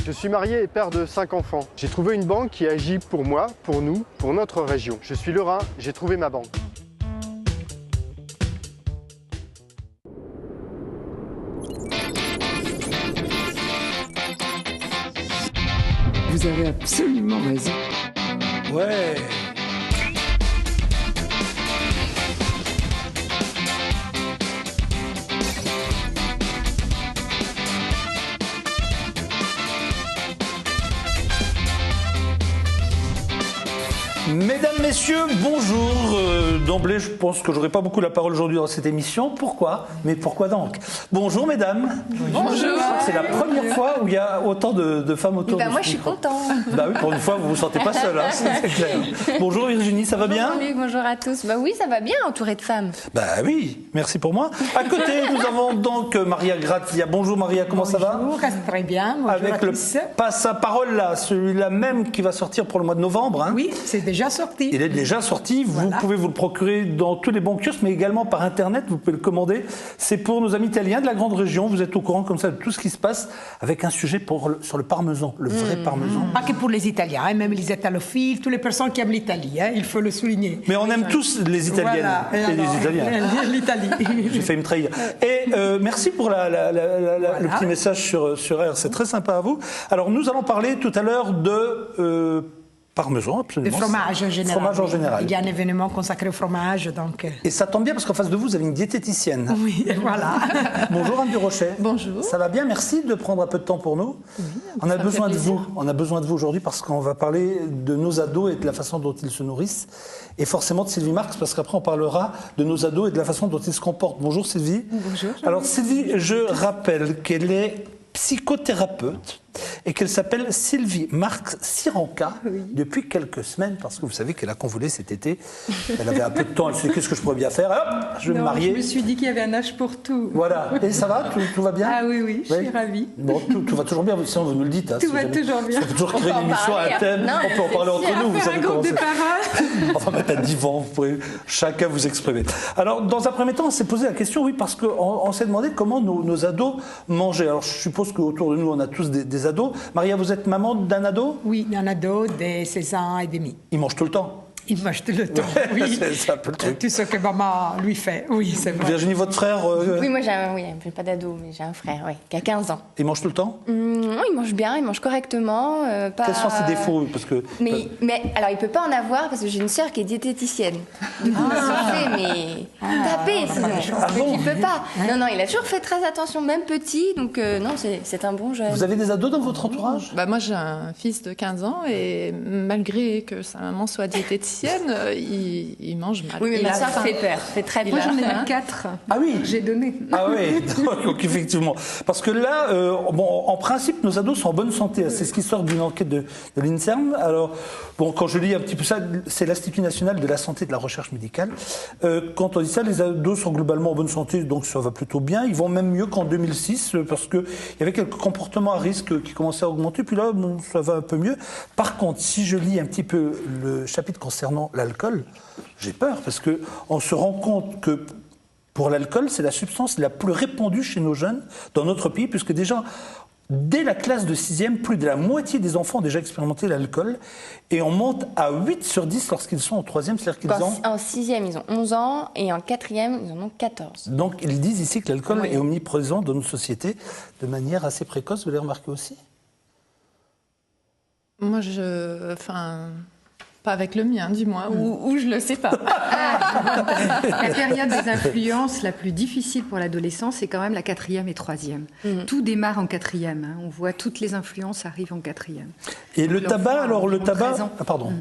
Je suis marié et père de 5 enfants. J'ai trouvé une banque qui agit pour moi, pour nous, pour notre région. Je suis Lorrain, j'ai trouvé ma banque. Vous avez absolument raison. Ouais. Mesdames, messieurs, bonjour. D'emblée, je pense que j'aurai pas beaucoup la parole aujourd'hui dans cette émission. Pourquoi? Mais pourquoi donc? Bonjour, mesdames. Bonjour. C'est la première fois où il y a autant de femmes autour de moi, je suis contente. Bah oui, pour une fois, vous vous sentez pas seule, hein, c'est clair. Bonjour Virginie, ça va bien? Bonjour à tous. Bah oui, ça va bien, entourée de femmes. Bah oui, merci pour moi. À côté, nous avons donc Maria Grazia. Bonjour Maria, comment ça va? Bonjour, très bien. Bonjour Avec à le tous. passe-parole là, celui-là même qui va sortir pour le mois de novembre. Hein. Oui, c'est déjà sorti. Il est déjà sorti, vous Voilà. pouvez vous le procurer dans tous les bons kiosques, mais également par internet, vous pouvez le commander. C'est pour nos amis italiens de la grande région, vous êtes au courant comme ça de tout ce qui se passe, avec un sujet sur le parmesan, le vrai parmesan. Pas que pour les Italiens, hein, même les italophiles, toutes les personnes qui aiment l'Italie, hein, il faut le souligner. Mais on aime tous les Italiennes Voilà. et les Italiens. L'Italie. J'ai failli me trahir. Et merci pour le petit message sur R, c'est très sympa à vous. Alors nous allons parler tout à l'heure de parmesan, Le absolument. fromage en général. Fromage en général. Il y a un événement consacré au fromage, donc... Et ça tombe bien parce qu'en face de vous, vous avez une diététicienne. Oui, voilà. Bonjour Anne Durochet. Bonjour. Ça va bien, merci de prendre un peu de temps pour nous. Oui, on a besoin de vous. On a besoin de vous aujourd'hui parce qu'on va parler de nos ados et de la façon dont ils se nourrissent. Et forcément de Sylvie Marx parce qu'après on parlera de nos ados et de la façon dont ils se comportent. Bonjour Sylvie. Bonjour. Alors Sylvie, je rappelle qu'elle est psychothérapeute et qu'elle s'appelle Sylvie Marx Siranka depuis quelques semaines parce que vous savez qu'elle a convolé cet été. Elle avait un peu de temps, elle s'est dit qu'est-ce que je pourrais bien faire? Hop, je vais me marier. Je me suis dit qu'il y avait un âge pour tout. Voilà. Et ça va? Tout va bien? Ah oui, je suis ravie. Bon, tout va toujours bien, sinon vous nous le dites. Hein, Tout va toujours bien. On peut toujours créer une émission à un thème, on peut en parler entre nous. Vous Faire savez un comment groupe de c'est. parents. Enfin, mettre un divan, vous pouvez chacun vous exprimer. Alors, dans un premier temps, on s'est posé la question, oui, parce qu'on s'est demandé comment nos ados mangeaient. Alors, je suppose qu'autour de nous, on a tous des ados. Maria, vous êtes maman d'un ado? Oui, un ado de 16 ans et demi. Il mange tout le temps? Il mange tout le temps, Ouais, oui. c'est un peu le truc. Tout ce que maman lui fait, oui, c'est vrai. Virginie, votre frère, Oui, moi, j'ai pas d'ado, mais j'ai un frère, qui a 15 ans. il mange tout le temps? Non, il mange bien, il mange correctement. Quels sont ses défauts? Parce que, Mais alors, il peut pas en avoir parce que j'ai une sœur qui est diététicienne. Du coup, il se fait, mais taper, sinon. Ah bon? Il peut pas. Non, il a toujours fait très attention, même petit, donc non, c'est un bon jeune. vous avez des ados dans votre entourage? Bah, moi, j'ai un fils de 15 ans et malgré que sa maman soit diététicienne, il mange mal. Oui, mais Il ma a sœur faim. fait peur, fait très peur. Moi, j'en ai même 4. Ah oui? J'ai donné. Ah oui, donc effectivement. Parce que là, en principe, nos ados sont en bonne santé. C'est ce qui sort d'une enquête de l'INSERM. Alors, bon, quand je lis un petit peu ça, c'est l'Institut national de la santé et de la recherche médicale. Quand on dit ça, les ados sont globalement en bonne santé, donc ça va plutôt bien. Ils vont même mieux qu'en 2006, parce qu'il y avait quelques comportements à risque qui commençaient à augmenter. Puis là, bon, ça va un peu mieux. Par contre, si je lis un petit peu le chapitre concernant l'alcool, j'ai peur, parce qu'on se rend compte que pour l'alcool, c'est la substance la plus répandue chez nos jeunes dans notre pays, puisque déjà, dès la classe de 6e, plus de la moitié des enfants ont déjà expérimenté l'alcool, et on monte à 8 sur 10 lorsqu'ils sont en 3e, c'est-à-dire qu'ils ont... En 6e, ils ont 11 ans, et en 4e, ils en ont 14. Donc, ils disent ici que l'alcool Oui. est omniprésent dans nos sociétés de manière assez précoce, vous l'avez remarqué aussi? Moi, pas avec le mien, dis-moi, ou je le sais pas. La période des influences la plus difficile pour l'adolescent, c'est quand même la 4e et 3e. Tout démarre en 4e. Hein. On voit toutes les influences arrivent en 4e. Et le tabac, alors le tabac... présent. Ah, pardon.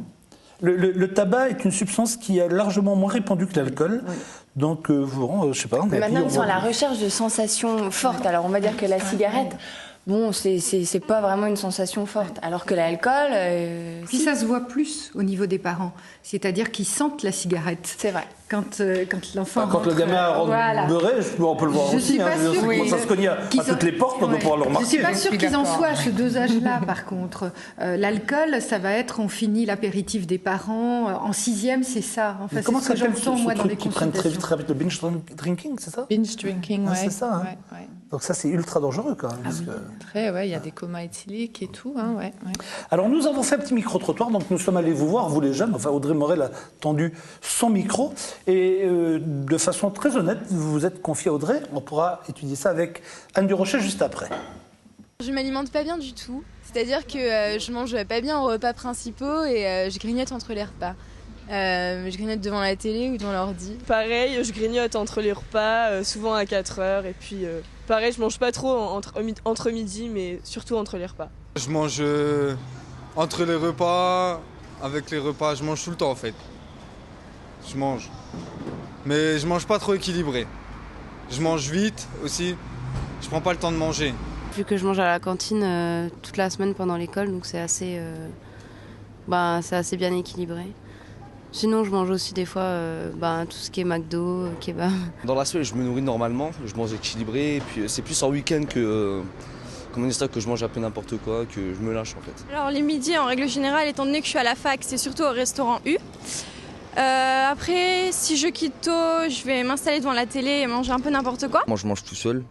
Le tabac est une substance qui est largement moins répandue que l'alcool. Oui. Donc, je sais pas... Mais maintenant, ils sont à la recherche de sensations fortes. Alors, on va dire que la cigarette, bon, c'est pas vraiment une sensation forte. Alors que l'alcool... Puis ça se voit plus au niveau des parents. C'est-à-dire qu'ils sentent la cigarette. C'est vrai. Quand l'enfant Quand le gamin rentre voilà. beurré, on peut le voir Je aussi. suis pas sûre Ça commence à se cogner à toutes les portes, on doit pouvoir le Je ne remarquer. suis pas sûre qu'ils en d'accord. soient à ce dosage-là, par contre. L'alcool, ça va être, on finit l'apéritif des parents. En 6e, c'est ça. Enfin, Mais comment c'est ce que s'appelle j'entends, ce moi, dans les truc qui prennent très vite, consultations. très vite, le binge drinking, c'est ça? Binge drinking, Ah, ouais. c'est ça, hein. Ouais. Donc ça, c'est ultra dangereux quand même. Parce que... Très, ouais, il y a des comas éthyliques et tout, hein, ouais. Alors nous avons fait un petit micro-trottoir, donc nous sommes allés vous voir, vous les jeunes, enfin Audrey Morel a tendu son micro, et de façon très honnête, vous vous êtes confié à Audrey, on pourra étudier ça avec Anne Durocher juste après. Je m'alimente pas bien du tout, c'est-à-dire que je mange pas bien aux repas principaux et je grignote entre les repas. Je grignote devant la télé ou devant l'ordi. Pareil, je grignote entre les repas, souvent à 4 heures. Et puis, pareil, je mange pas trop entre midi, mais surtout entre les repas. Je mange entre les repas, avec les repas, je mange tout le temps en fait. Je mange. Mais je mange pas trop équilibré. Je mange vite aussi, je prends pas le temps de manger. Vu que je mange à la cantine toute la semaine pendant l'école, donc c'est assez bien équilibré. Sinon, je mange aussi des fois tout ce qui est McDo, kebab. Dans la semaine, je me nourris normalement, je mange équilibré. Et puis c'est plus en week-end que je mange un peu n'importe quoi, que je me lâche en fait. Alors les midis, en règle générale, étant donné que je suis à la fac, c'est surtout au restaurant U. Après, si je quitte tôt, je vais m'installer devant la télé et manger un peu n'importe quoi. Moi, je mange tout seul.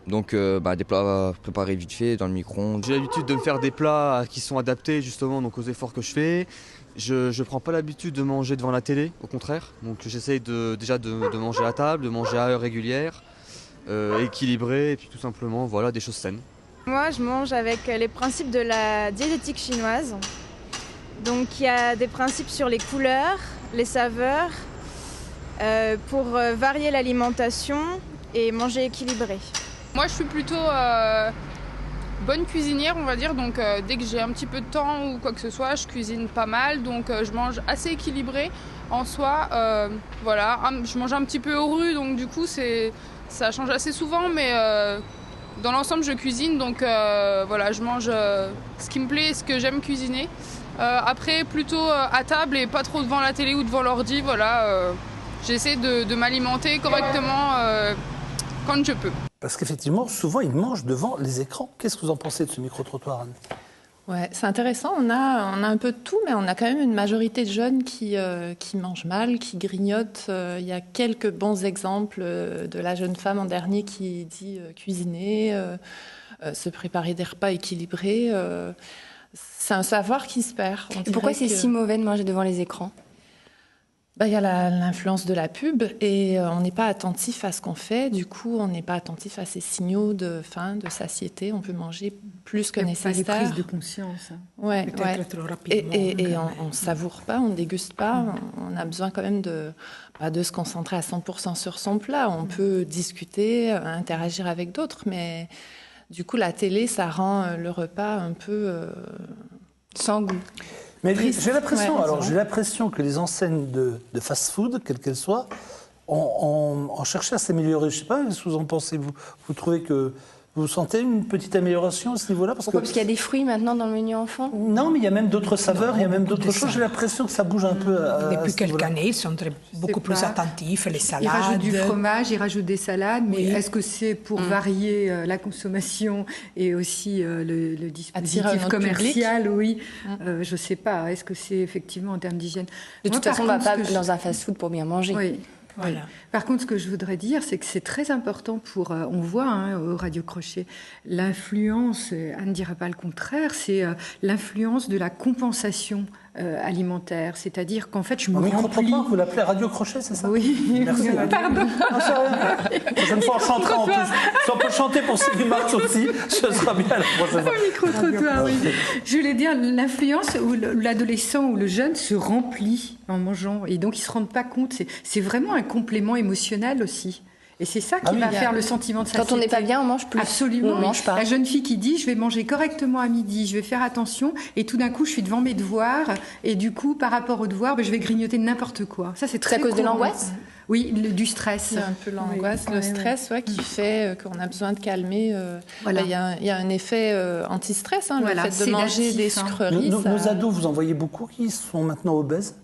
Donc des plats préparés vite fait dans le micro-ondes. J'ai l'habitude de me faire des plats qui sont adaptés justement donc aux efforts que je fais. Je prends pas l'habitude de manger devant la télé, au contraire. Donc j'essaye déjà de manger à table, de manger à heure régulière, équilibré et puis tout simplement voilà des choses saines. Moi, je mange avec les principes de la diététique chinoise. Donc il y a des principes sur les couleurs, les saveurs, pour varier l'alimentation et manger équilibré. Moi, je suis plutôt bonne cuisinière, on va dire. Donc, dès que j'ai un petit peu de temps ou quoi que ce soit, je cuisine pas mal. Donc, je mange assez équilibré en soi. Je mange un petit peu au ru, donc du coup, ça change assez souvent. Mais dans l'ensemble, je cuisine. Donc, je mange ce qui me plaît, ce que j'aime cuisiner. Après, plutôt à table et pas trop devant la télé ou devant l'ordi. J'essaie de m'alimenter correctement quand je peux. Parce qu'effectivement, souvent, ils mangent devant les écrans. Qu'est-ce que vous en pensez de ce micro-trottoir, Anne ? Ouais, c'est intéressant. On a un peu de tout, mais on a quand même une majorité de jeunes qui mangent mal, qui grignotent. Il y a quelques bons exemples de la jeune femme en dernier qui dit cuisiner, se préparer des repas équilibrés. C'est un savoir qui se perd. Et pourquoi c'est si mauvais de manger devant les écrans ? Il y a l'influence de la pub et on n'est pas attentif à ce qu'on fait. Du coup, on n'est pas attentif à ces signaux de faim, de satiété. On peut manger plus que nécessaire. Il n'y a pas les prises de conscience. Ouais. Trop rapidement. Et on ne savoure pas, on ne déguste pas. On a besoin quand même de se concentrer à 100% sur son plat. On peut discuter, interagir avec d'autres, mais du coup, la télé, ça rend le repas un peu sans goût. Mais j'ai l'impression que les enseignes de fast-food, quelles qu'elles soient, ont cherché à s'améliorer. Je ne sais pas ce que vous en pensez. Vous trouvez que vous sentez une petite amélioration à ce niveau-là ? Pourquoi ? Parce qu'il y a des fruits maintenant dans le menu enfant ? Non, mais il y a même d'autres saveurs, il y a même d'autres choses. J'ai l'impression que ça bouge un peu. Depuis quelques années, ils sont beaucoup plus attentifs, les salades. Ils rajoutent du fromage, ils rajoutent des salades, mais oui. Est-ce que c'est pour varier la consommation et aussi le dispositif commercial ? Oui, je ne sais pas. Est-ce que c'est effectivement en termes d'hygiène ? De toute façon, on ne va pas dans un fast-food pour bien manger. Oui. Voilà. Par contre, ce que je voudrais dire, c'est que c'est très important on voit au Radio Crochet, l'influence, Anne ne dira pas le contraire, c'est l'influence de la compensation alimentaire. C'est-à-dire qu'en fait, je me remplis... Vous l'appelez Radio Crochet, c'est ça ? Oui. Merci. Pardon. La prochaine fois, on chantera en plus. Si on peut chanter pour Sylvie Marx aussi, ce sera bien la prochaine fois. Micro-trottoir, oui. Je voulais dire l'influence où l'adolescent ou le jeune se remplit en mangeant. Et donc, ils ne se rendent pas compte. C'est vraiment un complément émotionnel aussi. Et c'est ça qui va faire le sentiment de satiété. Quand on n'est pas bien, on mange plus. Absolument. On mange pas. La jeune fille qui dit, je vais manger correctement à midi, je vais faire attention, et tout d'un coup, je suis devant mes devoirs, et du coup, par rapport aux devoirs, je vais grignoter n'importe quoi. Ça, c'est très à cause de l'angoisse ? Oui, du stress. Il y a un peu l'angoisse, le stress qui fait qu'on a besoin de calmer. Voilà. Il y a un effet anti-stress, le fait de manger des sucreries. Nos ados, vous en voyez beaucoup qui sont maintenant obèses ?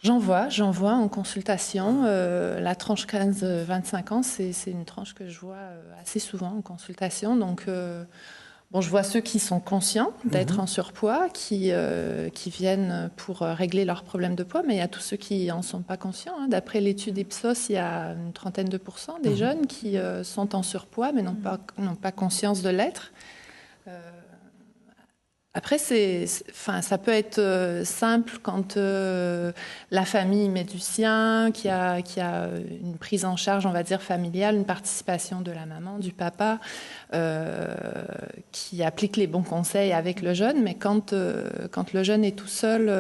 J'en vois en consultation. La tranche 15-25 ans, c'est une tranche que je vois assez souvent en consultation. Donc, je vois ceux qui sont conscients d'être en surpoids, qui viennent pour régler leurs problèmes de poids, mais il y a tous ceux qui n'en sont pas conscients. D'après l'étude Ipsos, il y a une trentaine de % des jeunes qui sont en surpoids, mais n'ont pas conscience de l'être. Après, ça peut être simple quand la famille met du sien, qu'il y a une prise en charge, on va dire, familiale, une participation de la maman, du papa, qui applique les bons conseils avec le jeune. Mais quand le jeune est tout seul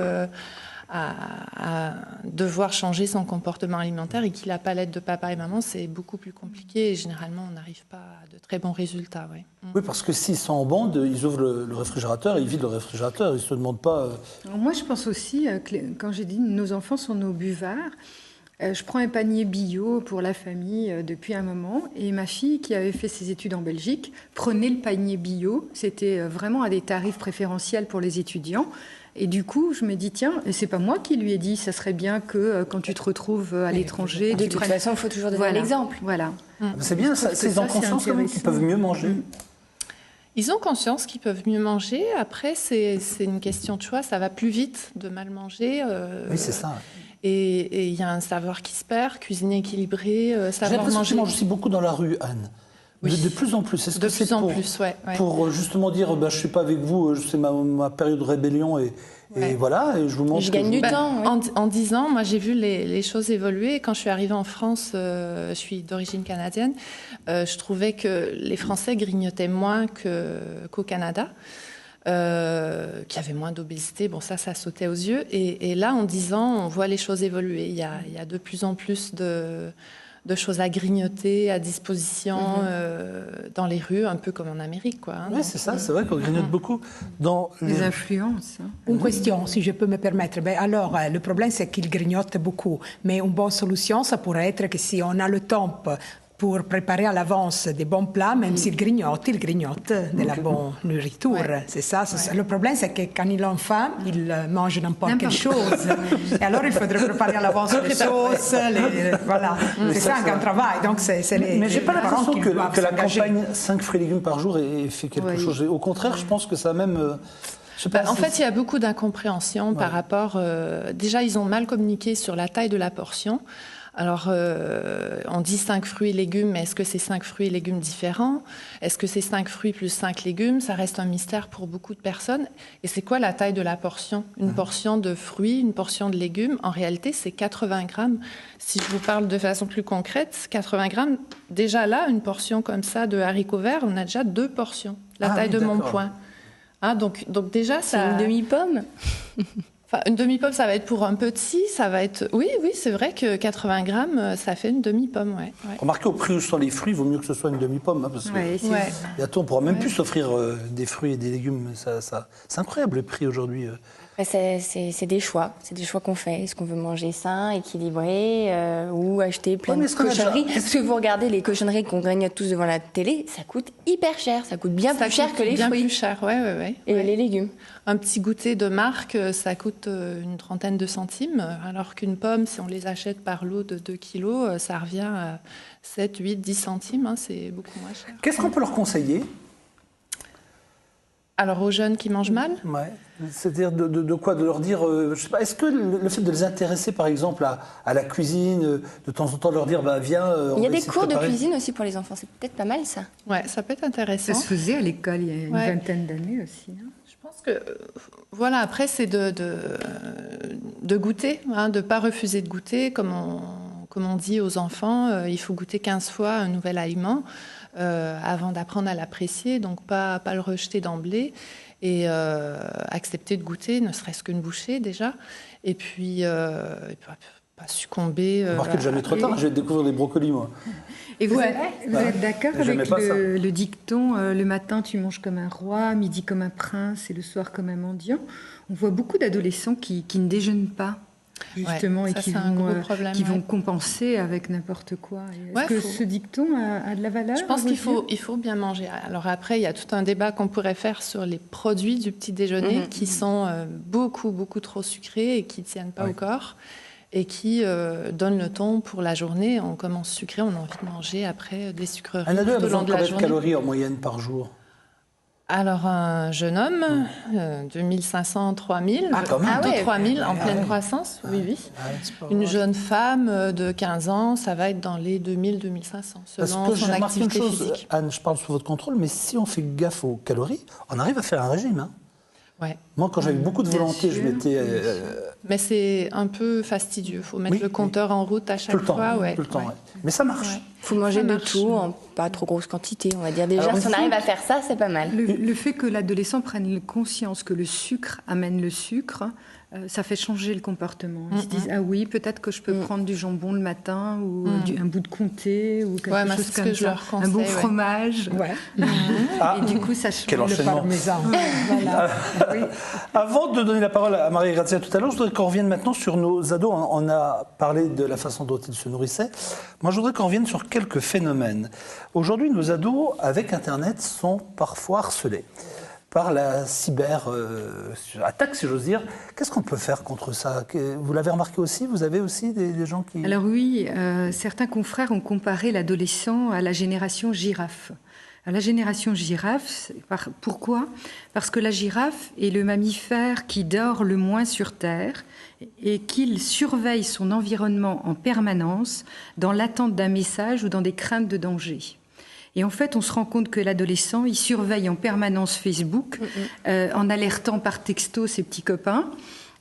à devoir changer son comportement alimentaire et qu'il n'a pas l'aide de papa et maman, c'est beaucoup plus compliqué et généralement on n'arrive pas à de très bons résultats. Oui, oui, parce que s'ils sont en bande, ils ouvrent le réfrigérateur, ils vident le réfrigérateur, ils ne se demandent pas... Moi je pense aussi, quand j'ai dit nos enfants sont nos buvards, je prends un panier bio pour la famille depuis un moment et ma fille qui avait fait ses études en Belgique prenait le panier bio, c'était vraiment à des tarifs préférentiels pour les étudiants. Et du coup, je me dis, tiens, et c'est pas moi qui lui ai dit, ça serait bien que quand tu te retrouves à l'étranger... De toute façon, il faut toujours donner l'exemple. Voilà. C'est bien, ils ont conscience quand même qu'ils peuvent mieux manger. Ils ont conscience qu'ils peuvent mieux manger. Après, c'est une question de choix. Ça va plus vite de mal manger. Oui, c'est ça. Et il y a un savoir qui se perd, cuisiner équilibré, savoir manger. Tu manges aussi beaucoup dans la rue, Anne. Oui. De plus en plus. Est-ce que c'est pour justement dire, je ne suis pas avec vous, c'est ma période de rébellion et voilà, et je vous montre. Je gagne du temps. Oui. En 10 ans, moi j'ai vu les choses évoluer. Quand je suis arrivée en France, je suis d'origine canadienne, je trouvais que les Français grignotaient moins qu'au Canada. Qu'il y avait moins d'obésité, ça sautait aux yeux. Et là, en 10 ans, on voit les choses évoluer. Il y a de plus en plus de choses à grignoter, à disposition dans les rues, un peu comme en Amérique. Oui, c'est ça, c'est vrai qu'on grignote beaucoup. Dans les influences. Une question, si je peux me permettre. Alors, le problème, c'est qu'ils grignotent beaucoup. Mais une bonne solution, ça pourrait être que si on a le temps pour préparer à l'avance des bons plats, même s'ils grignotent de la bonne nourriture. Ouais. C'est ça. Le problème, c'est que quand ils ont faim, ils mangent n'importe quelle chose. Et alors, il faudrait préparer à l'avance les sauces. Voilà. C'est ça un grand travail. Donc, mais j'ai pas l'impression que la campagne 5 fruits et légumes par jour ait fait quelque chose. Au contraire, je pense que ça même... en fait, il y a beaucoup d'incompréhension par rapport... déjà, ils ont mal communiqué sur la taille de la portion. Alors, on dit 5 fruits et légumes, mais est-ce que c'est 5 fruits et légumes différents? Est-ce que c'est 5 fruits plus 5 légumes? Ça reste un mystère pour beaucoup de personnes. Et c'est quoi la taille de la portion? Une portion de fruits, une portion de légumes, en réalité, c'est 80 grammes. Si je vous parle de façon plus concrète, 80 grammes, déjà là, une portion comme ça de haricots verts, on a déjà 2 portions, la taille de mon poing. Donc déjà, ça... C'est une demi-pomme. Une demi-pomme, ça va être pour un petit, ça va être... Oui, c'est vrai que 80 grammes, ça fait une demi-pomme, ouais. Remarquez, au prix où sont les fruits, il vaut mieux que ce soit une demi-pomme, parce que on ne pourra même plus s'offrir des fruits et des légumes. C'est incroyable, le prix aujourd'hui. C'est des choix qu'on fait. Est-ce qu'on veut manger sain, équilibré, ou acheter plein de cochonneries? Parce que vous regardez les cochonneries qu'on grignote tous devant la télé, ça coûte hyper cher. Ça coûte bien plus cher que les fruits. Bien plus cher, Et les légumes. Un petit goûter de marque, ça coûte une trentaine de centimes, alors qu'une pomme, si on les achète par lot de 2 kilos, ça revient à 7, 8, 10 centimes. C'est beaucoup moins cher. Qu'est-ce qu'on peut leur conseiller? Alors, aux jeunes qui mangent mal? Ouais. C'est-à-dire de quoi? De leur dire, je sais pas, est-ce que le fait de les intéresser, par exemple, à la cuisine, de temps en temps leur dire, viens... Il y a des cours de cuisine aussi pour les enfants, c'est peut-être pas mal ça. Ouais, ça peut être intéressant. Ça se faisait à l'école il y a une vingtaine d'années aussi. Je pense que, après, c'est de goûter, de ne pas refuser de goûter, comme on dit aux enfants, il faut goûter 15 fois un nouvel aliment. Avant d'apprendre à l'apprécier, donc pas le rejeter d'emblée et accepter de goûter, ne serait-ce qu'une bouchée déjà, et puis pas succomber. Remarquez, jamais trop tard, je vais découvrir les brocolis, moi. Et vous êtes d'accord avec le dicton le matin tu manges comme un roi, midi comme un prince et le soir comme un mendiant? On voit beaucoup d'adolescents qui ne déjeunent pas. Justement, et qui vont compenser avec n'importe quoi. Est-ce que ce dicton a de la valeur? Je pense qu'il faut bien manger. Alors après, il y a tout un débat qu'on pourrait faire sur les produits du petit déjeuner qui sont beaucoup, beaucoup trop sucrés et qui ne tiennent pas au corps. et qui donne le ton pour la journée. On commence sucré, on a envie de manger après des sucreries Un ado a tout au besoin long de de la combien de journée. calories en moyenne par jour? Alors, un jeune homme, 2500, 3000, quand même. plutôt 3000 en pleine croissance, oui. Une jeune femme de 15 ans, ça va être dans les 2000, 2500, Parce selon que son j'ai remarqué une activité chose, physique. Anne, je parle sous votre contrôle, mais si on fait gaffe aux calories, on arrive à faire un régime. Hein. Ouais. Moi, quand j'avais beaucoup de volonté, je m'étais... Mais c'est un peu fastidieux. Il faut mettre le compteur en route à chaque tout le temps, fois. tout le temps, ouais. Mais ça marche. Il faut manger de tout en pas trop grosse quantité, on va dire. Déjà, Alors, si on arrive à faire ça, c'est pas mal. Le fait que l'adolescent prenne conscience que le sucre amène le sucre, ça fait changer le comportement. Ils se disent, ah oui, peut-être que je peux prendre du jambon le matin, ou un bout de comté, ou quelque chose comme ça. Un bon fromage. Et du coup, ça change le parmesan. Voilà. Avant de donner la parole à Maria Grazia tout à l'heure, je voudrais qu'on revienne maintenant sur nos ados. On a parlé de la façon dont ils se nourrissaient. Moi, je voudrais qu'on revienne sur quelques phénomènes. Aujourd'hui, nos ados, avec Internet, sont parfois harcelés par la cyber-attaque, si j'ose dire. Qu'est-ce qu'on peut faire contre ça? Vous l'avez remarqué aussi? Vous avez aussi des gens qui... Alors oui, certains confrères ont comparé l'adolescent à la génération girafe. La génération girafe, pourquoi? Parce que la girafe est le mammifère qui dort le moins sur Terre et qu'il surveille son environnement en permanence dans l'attente d'un message ou dans des craintes de danger. Et en fait, on se rend compte que l'adolescent, il surveille en permanence Facebook, en alertant par texto ses petits copains,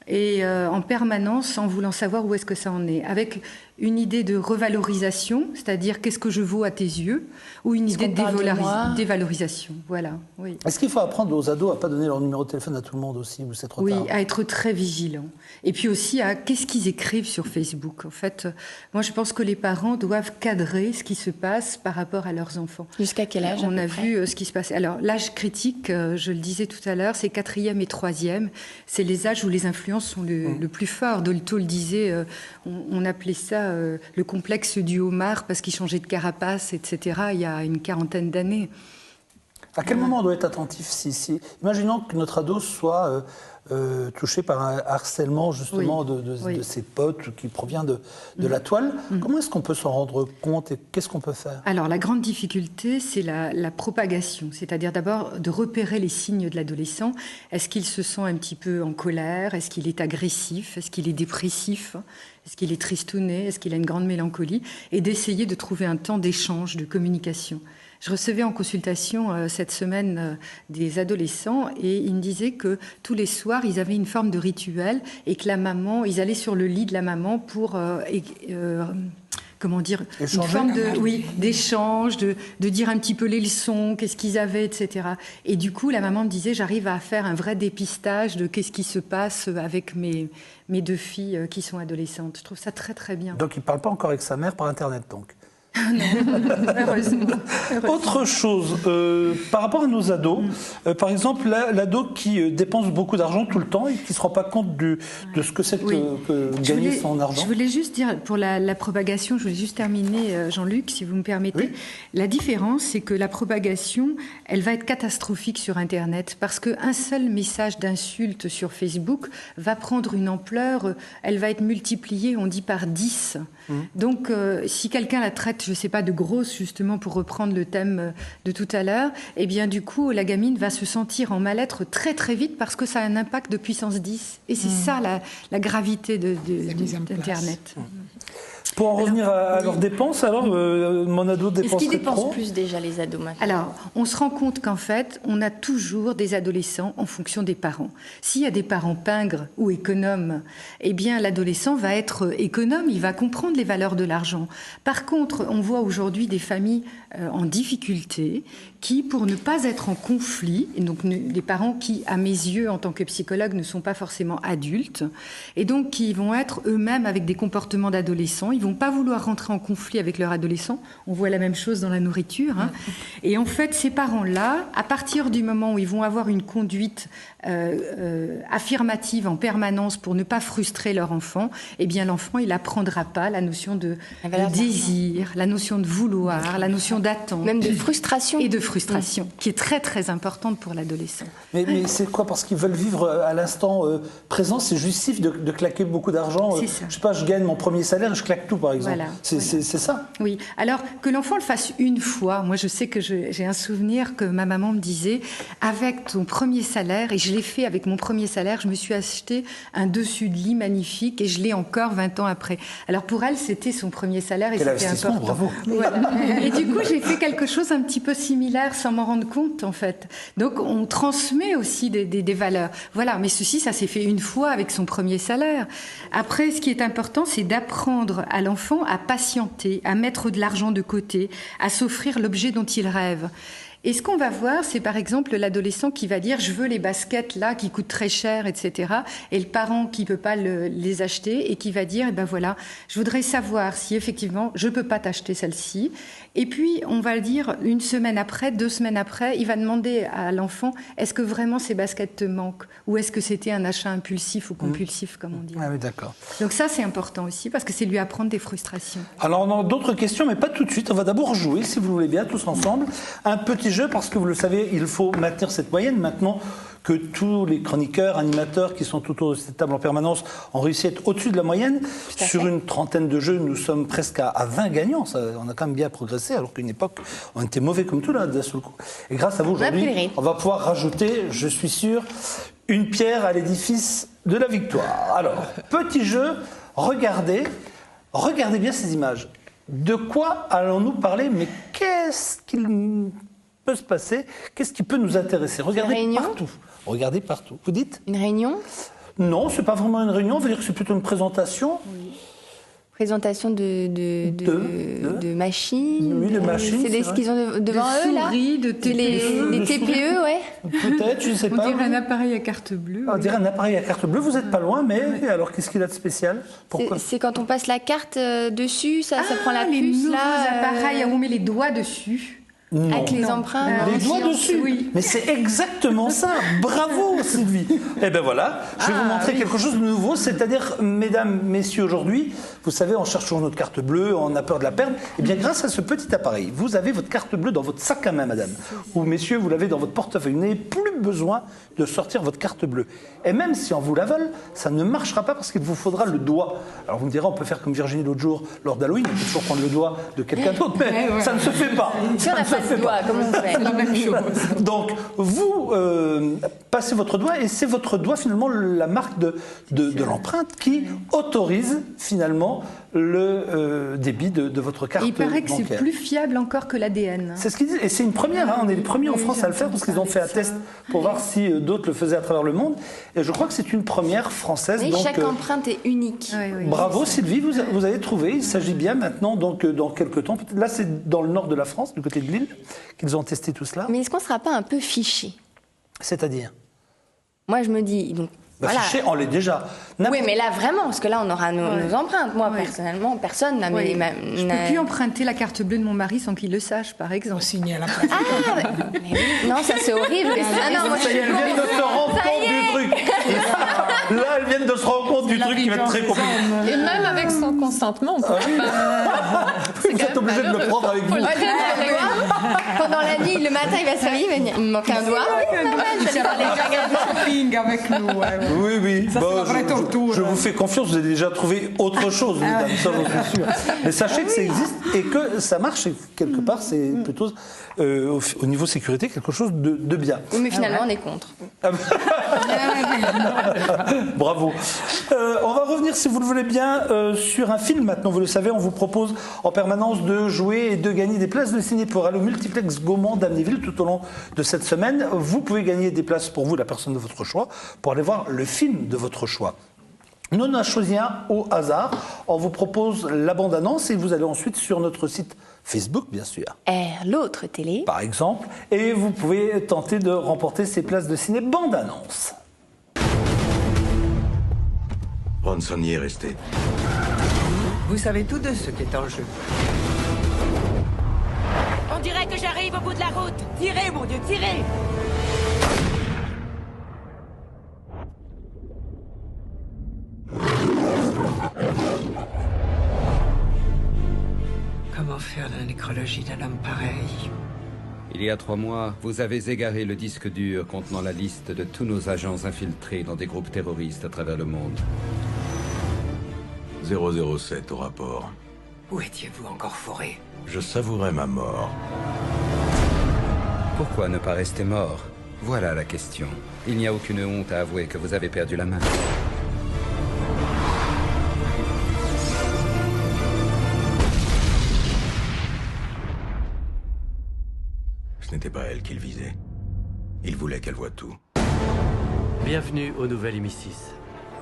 et en permanence en voulant savoir où est-ce que ça en est, avec une idée de revalorisation, c'est-à-dire qu'est-ce que je vaux à tes yeux, ou une idée de dévalorisation. Voilà. Oui. Est-ce qu'il faut apprendre aux ados à ne pas donner leur numéro de téléphone à tout le monde aussi, ou c'est trop tard? Oui, à être très vigilant. Et puis aussi à qu'est-ce qu'ils écrivent sur Facebook. En fait, moi je pense que les parents doivent cadrer ce qui se passe par rapport à leurs enfants. Jusqu'à quel âge? On a vu ce qui se passe. Alors l'âge critique, je le disais tout à l'heure, c'est 4e et 3e. C'est les âges où les influences sont le plus fort. Dolto le disait, on appelait ça le complexe du homard parce qu'il changeait de carapace, etc. il y a une 40aine d'années. À quel moment on doit être attentif Imaginons que notre ado soit touché par un harcèlement justement de ses potes qui provient de la toile. Comment est-ce qu'on peut s'en rendre compte et qu'est-ce qu'on peut faire? Alors la grande difficulté, c'est la propagation, c'est-à-dire d'abord de repérer les signes de l'adolescent. Est-ce qu'il se sent un petit peu en colère? Est-ce qu'il est agressif? Est-ce qu'il est dépressif? Est-ce qu'il est tristouné? Est-ce qu'il a une grande mélancolie? Et d'essayer de trouver un temps d'échange, de communication. Je recevais en consultation cette semaine des adolescents et ils me disaient que tous les soirs, ils avaient une forme de rituel et que la maman, ils allaient sur le lit de la maman pour... comment dire, échanger, une forme d'échange, de dire un petit peu les leçons, qu'est-ce qu'ils avaient, etc. Et du coup, la maman me disait, j'arrive à faire un vrai dépistage de qu'est-ce qui se passe avec mes 2 filles qui sont adolescentes. Je trouve ça très, très bien. Donc, il ne parle pas encore avec sa mère par Internet, donc? Heureusement. Autre chose, par rapport à nos ados, par exemple, l'ado qui dépense beaucoup d'argent tout le temps et qui ne se rend pas compte de ce que c'est que gagner son argent. Je voulais juste dire, pour la propagation, je voulais juste terminer, Jean-Luc, si vous me permettez. Oui. La différence, c'est que la propagation, elle va être catastrophique sur Internet parce qu'un seul message d'insulte sur Facebook va prendre une ampleur, elle va être multipliée, on dit par 10. Donc, si quelqu'un la traite, je ne sais pas, de grosse, justement, pour reprendre le thème de tout à l'heure, eh bien, du coup, la gamine va se sentir en mal-être très, très vite parce que ça a un impact de puissance 10. Et c'est ça, la gravité d'Internet. Pour en revenir à leurs dépenses, alors, mon ado dépense trop. Est-ce qu'ils dépensent plus déjà, les ados, maintenant? Alors, on se rend compte qu'en fait, on a toujours des adolescents en fonction des parents. S'il y a des parents pingres ou économes, eh bien, l'adolescent va être économe, il va comprendre les valeurs de l'argent. Par contre, on voit aujourd'hui des familles en difficulté qui, pour ne pas être en conflit, et donc des parents qui, à mes yeux, en tant que psychologue, ne sont pas forcément adultes, et donc qui vont être eux-mêmes avec des comportements d'adolescents, ils vont pas vouloir rentrer en conflit avec leur adolescent. On voit la même chose dans la nourriture. Hein. Et en fait, ces parents-là, à partir du moment où ils vont avoir une conduite affirmative en permanence pour ne pas frustrer leur enfant, eh bien l'enfant, il n'apprendra pas la notion de désir, la notion de vouloir, la notion d'attente. Même de frustration. Et de frustration, qui est très très importante pour l'adolescent. Mais c'est quoi? Parce qu'ils veulent vivre à l'instant présent, c'est justif de claquer beaucoup d'argent. Je sais pas, je gagne mon premier salaire et je claque tout, par exemple. Voilà. C'est ça? Oui. Alors, que l'enfant le fasse une fois, moi je sais que j'ai un souvenir que ma maman me disait, avec ton premier salaire, et je l'ai fait avec mon premier salaire, je me suis acheté un dessus de lit magnifique et je l'ai encore 20 ans après. Alors pour elle, c'était son premier salaire et c'était important. Bravo. Voilà. Et du coup, j'ai fait quelque chose un petit peu similaire sans m'en rendre compte, en fait. Donc, on transmet aussi des valeurs. Voilà, mais ceci, ça s'est fait une fois avec son premier salaire. Après, ce qui est important, c'est d'apprendre à l'enfant à patienter, à mettre de l'argent de côté, à s'offrir l'objet dont il rêve. Et ce qu'on va voir, c'est par exemple l'adolescent qui va dire « je veux les baskets là qui coûtent très cher, etc. » Et le parent qui ne peut pas les acheter et qui va dire « eh ben voilà, je voudrais savoir si effectivement je ne peux pas t'acheter celle-ci. » Et puis on va le dire une semaine après, 2 semaines après, il va demander à l'enfant « est-ce que vraiment ces baskets te manquent ? Ou est-ce que c'était un achat impulsif ou compulsif, comme on dit ?» Ah oui, d'accord. Donc ça, c'est important aussi parce que c'est lui apprendre des frustrations. Alors on a d'autres questions, mais pas tout de suite. On va d'abord jouer, si vous voulez bien, tous ensemble, un petit jeu, parce que vous le savez, il faut maintenir cette moyenne maintenant que tous les chroniqueurs, animateurs qui sont autour de cette table en permanence ont réussi à être au-dessus de la moyenne. Sur une trentaine de jeux, nous sommes presque à 20 gagnants. Ça, on a quand même bien progressé, alors qu'à une époque, on était mauvais comme tout, là, d'un seul coup. Et grâce à vous, aujourd'hui, on va pouvoir rajouter, je suis sûr, une pierre à l'édifice de la victoire. Alors, petit jeu, regardez bien ces images. De quoi allons-nous parler? Mais qu'est-ce qu'il peut se passer? Qu'est-ce qui peut nous intéresser? Regardez partout. Regardez partout. Vous dites? Une réunion? Non, c'est pas vraiment une réunion. On va dire que c'est plutôt une présentation. Oui. Présentation de machines. Oui, de machines. C'est ce qu'ils ont devant eux, là? De TPE. Les TPE, ouais. Peut-être, je ne sais pas. On dirait un appareil à carte bleue. On dirait un appareil à carte bleue. Vous n'êtes pas loin, mais alors qu'est-ce qu'il a de spécial? Pourquoi? C'est quand on passe la carte dessus, ça prend la puce, là. Appareils, on met les doigts dessus. Non. Avec les empreintes. Les doigts dessus. Oui. Mais c'est exactement ça. Bravo, Sylvie. Et bien voilà, je vais vous montrer quelque chose de nouveau. C'est-à-dire, mesdames, messieurs, aujourd'hui, vous savez, on cherche toujours notre carte bleue, on a peur de la perdre. Et bien grâce à ce petit appareil, vous avez votre carte bleue dans votre sac à main, madame. Ou messieurs, vous l'avez dans votre portefeuille. Vous n'avez plus besoin de sortir votre carte bleue. Et même si on vous la vole, ça ne marchera pas parce qu'il vous faudra le doigt. Alors vous me direz, on peut faire comme Virginie l'autre jour, lors d'Halloween, on peut toujours prendre le doigt de quelqu'un d'autre, mais ça ne se fait pas. Si on n'a pas de doigt, comment on fait? C'est la même chose. Donc, vous passez votre doigt et c'est votre doigt finalement la marque de l'empreinte qui autorise finalement le débit de votre carte bancaire. Il paraît que c'est plus fiable encore que l'ADN. C'est ce qu'ils disent. Et c'est une première, hein. On est les premiers en France à le faire parce qu'ils ont fait un test pour voir si d'autres le faisaient à travers le monde. Et je crois que c'est une première française. Oui, donc, chaque empreinte est unique. Bravo Sylvie, vous avez trouvé. Il s'agit bien maintenant, donc dans quelques temps. Là, c'est dans le nord de la France, du côté de Lille, qu'ils ont testé tout cela. Mais est-ce qu'on ne sera pas un peu fiché? C'est-à-dire? Moi, je me dis... Donc, voilà. Fiché, on l'est déjà. Oui, mais là, vraiment, parce que là, on aura nos empreintes. Moi, personnellement, personne n'a mes... Je ne peux plus emprunter la carte bleue de mon mari sans qu'il le sache, par exemple. Signer à la place. Ah, mais oui. Non, ça, c'est horrible. Non, moi, ils viennent de se rendre compte du truc. Là, elles viennent de se rendre compte du truc qui va être très compliqué. Et même avec son consentement, on peut pas... Vous êtes obligé de le prendre avec vous. Pendant la nuit, le matin, il va se réveiller, il me manque un doigt. Je vais parler shopping avec nous. Oui. Ça, c'est la vraie torture. Je vous fais confiance, vous avez déjà trouvé autre chose, mesdames, ça j'en suis sûr. Mais sachez que ça existe et que ça marche, et quelque part, c'est plutôt au niveau sécurité quelque chose de bien. Oui, mais finalement, on est contre. Bravo. On va revenir, si vous le voulez bien, sur un film maintenant. Vous le savez, on vous propose en permanence de jouer et de gagner des places de ciné pour aller au multiplex Gaumont d'Amnéville tout au long de cette semaine. Vous pouvez gagner des places pour vous, la personne de votre choix, pour aller voir le film de votre choix. Nous en avons choisi un au hasard. On vous propose la bande-annonce et vous allez ensuite sur notre site Facebook, bien sûr. L'autre télé. Par exemple. Et vous pouvez tenter de remporter ces places de ciné bande-annonce. Bronson y est resté. Vous savez tous deux ce qui est en jeu. On dirait que j'arrive au bout de la route. Tirez, mon Dieu, tirez! Comment faire la nécrologie d'un homme pareil? Il y a 3 mois, vous avez égaré le disque dur contenant la liste de tous nos agents infiltrés dans des groupes terroristes à travers le monde. 007 au rapport. Où étiez-vous encore foré? Je savourais ma mort. Pourquoi ne pas rester mort? Voilà la question. Il n'y a aucune honte à avouer que vous avez perdu la main. Ce n'était pas elle qu'il visait. Il voulait qu'elle voie tout. Bienvenue au nouvel MI6.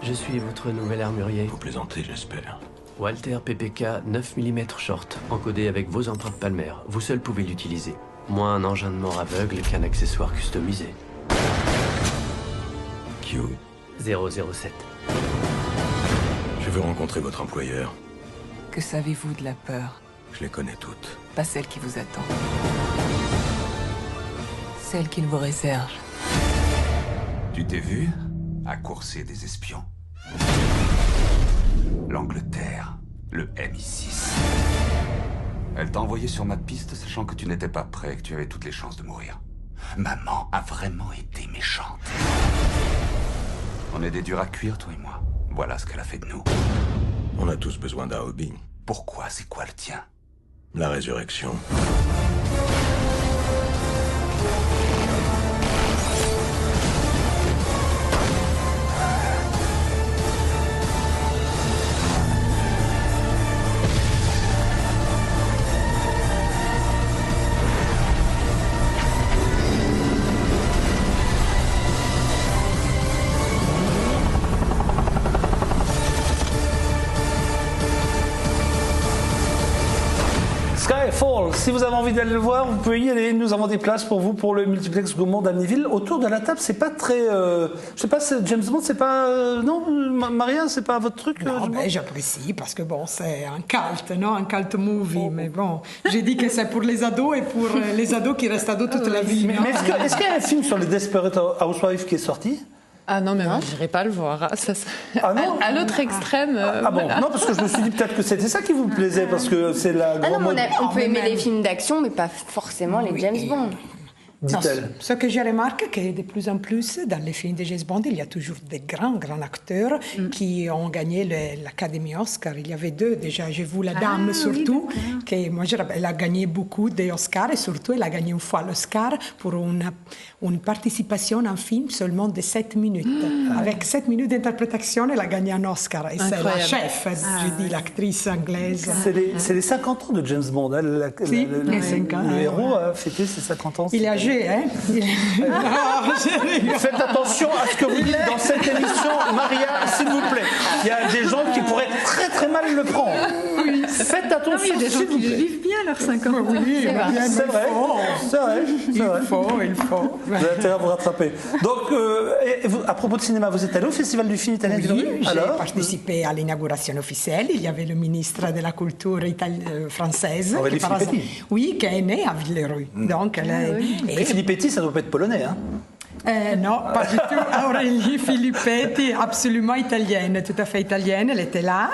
Je suis votre nouvel armurier. Vous plaisantez, j'espère. Walter PPK 9 mm short, encodé avec vos empreintes palmaires. Vous seul pouvez l'utiliser. Moins un engin de mort aveugle qu'un accessoire customisé. Q. 007. Je veux rencontrer votre employeur. Que savez-vous de la peur? Je les connais toutes. Pas celle qui vous attend. Celle qu'il vous réserve. Tu t'es vu à courser des espions? L'Angleterre, le MI6. Elle t'a envoyé sur ma piste sachant que tu n'étais pas prêt et que tu avais toutes les chances de mourir. Maman a vraiment été méchante. On est des durs à cuire, toi et moi. Voilà ce qu'elle a fait de nous. On a tous besoin d'un hobby. Pourquoi? C'est quoi le tien? La résurrection. Skyfall, si vous avez envie d'aller le voir, vous pouvez y aller. Nous avons des places pour vous pour le multiplex Gaumont d'Amnéville. Autour de la table, c'est pas très. Je sais pas, James Bond, c'est pas. Non, Maria, c'est pas votre truc. Non, mais j'apprécie parce que bon, c'est un cult, non, un cult movie. Mais bon, j'ai dit que c'est pour les ados et pour les ados qui restent ados toute la vie. Mais est-ce qu'il y a un film sur les Desperate Housewives qui est sorti? Ah non, mais moi, je n'irai pas le voir. Ça, ah non, à l'autre extrême. Ah bon, voilà. Non, parce que je me suis dit peut-être que c'était ça qui vous plaisait, parce que c'est la grande mode. On peut aimer les films d'action, mais pas forcément les James Bond. Dit-elle. Ce que j'ai remarqué, c'est que de plus en plus, dans les films de James Bond, il y a toujours des grands acteurs qui ont gagné l'Académie Oscar. Il y avait 2 déjà. J'ai vu la dame surtout, qui, moi, elle a gagné beaucoup d'Oscars et surtout, elle a gagné une fois l'Oscar pour une participation en film seulement de 7 minutes. Avec 7 minutes d'interprétation, elle a gagné un Oscar. Et c'est la chef, je dis, l'actrice anglaise. C'est les 50 ans de James Bond. Le héros a fêté ses 50 ans. Il est âgé. Hein. Faites attention à ce que vous dites dans cette émission, Maria, s'il vous plaît. Il y a des gens qui pourraient très très mal le prendre. Oui. Faites attention, s'il vous plaît. Ils vivent bien leurs 50 ans. Oui, c'est vrai. Il faut. Vous avez intérêt à vous rattraper. Donc, à propos de cinéma, vous êtes allé au Festival du film italien de Villeruy? J'ai participé à l'inauguration officielle. Il y avait le ministre de la Culture française, qui est né à Villeruy. Donc, et Filippetti, ça ne doit pas être polonais, hein? Non, pas du tout. Aurélie Filippetti, absolument italienne, tout à fait italienne, elle était là.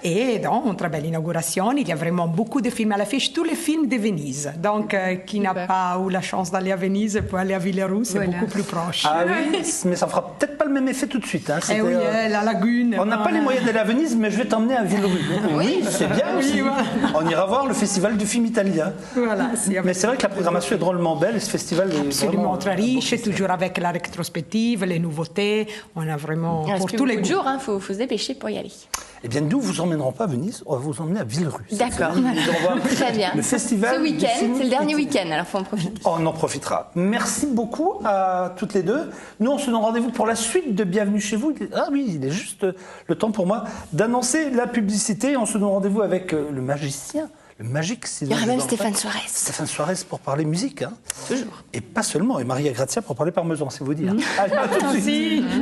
Et donc, une très belle inauguration. Il y a vraiment beaucoup de films à l'affiche, tous les films de Venise. Donc, qui n'a pas eu la chance d'aller à Venise peut aller à Villeruy, c'est beaucoup plus proche. Ah oui, mais ça fera peut-être pas le même effet tout de suite. Hein. Oui, la lagune. On n'a pas les moyens d'aller à Venise, mais je vais t'emmener à Villeruy. Oui, c'est bien aussi. Voilà. On ira voir le festival du film italien. Voilà. Mais c'est vrai que la programmation est drôlement belle et ce festival est absolument très riche, toujours avec la rétrospective, les nouveautés. On a vraiment pour tous les jours. Il faut se dépêcher pour y aller. Eh bien, nous vous emmènerons pas à Venise, on va vous emmener à Villeruy. D'accord. Très bien. Le festival. Ce week-end, c'est le dernier week-end, alors faut en profiter. On en profitera. Merci beaucoup à toutes les deux. Nous, on se donne rendez-vous pour la suite de Bienvenue chez vous. Ah oui, il est juste le temps pour moi d'annoncer la publicité. On se donne rendez-vous avec le magicien. Le magique, c'est. Il y aura même Stéphane Suarez. Stéphane Suarez pour parler musique. Hein. Toujours. Et pas seulement. Et Maria Grazia pour parler parmesan, c'est vous dire.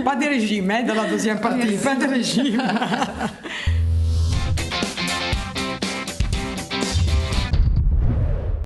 Pas de régime, dans la deuxième partie. Pas de régime.